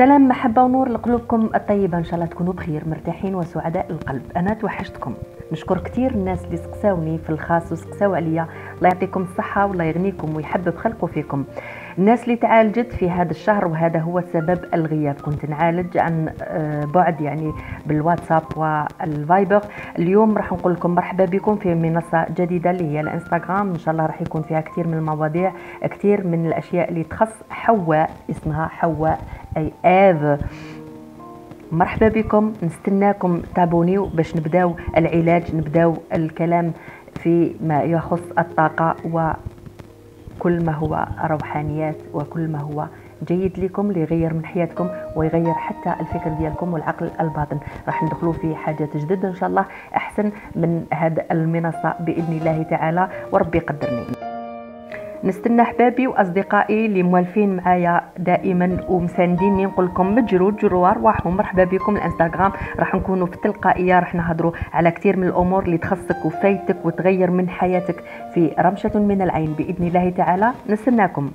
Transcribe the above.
سلام محبة ونور لقلوبكم الطيبة، ان شاء الله تكونوا بخير مرتاحين وسعداء القلب. انا توحشتكم، نشكر كثير الناس اللي سقساوني في الخاص وسقساو عليا. الله يعطيكم الصحة والله يغنيكم ويحبب خلقه فيكم. الناس اللي تعالجت في هذا الشهر وهذا هو سبب الغياب، كنت نعالج عن بعد يعني بالواتساب والفايبر. اليوم راح نقول لكم مرحبا بكم في منصة جديدة اللي هي الانستغرام. ان شاء الله راح يكون فيها كثير من المواضيع، كثير من الاشياء اللي تخص حواء، اسمها حواء اي ايف. مرحبا بكم، نستناكم تابونيو باش نبداو العلاج، نبداو الكلام في ما يخص الطاقة وكل ما هو روحانيات وكل ما هو جيد لكم ليغير من حياتكم ويغير حتى الفكر ديالكم والعقل الباطن. راح ندخلوا في حاجات جدد ان شاء الله احسن من هذه المنصة باذن الله تعالى، وربي يقدرني. نستنى احبابي واصدقائي اللي موالفين معايا دائما ومسانديني، نقول لكم تجروا ارواحهم. مرحبا بكم. الانستغرام راح نكونوا في التلقائيه، راح نهضروا على كثير من الامور اللي تخصك وفايتك وتغير من حياتك في رمشه من العين باذن الله تعالى. نستناكم.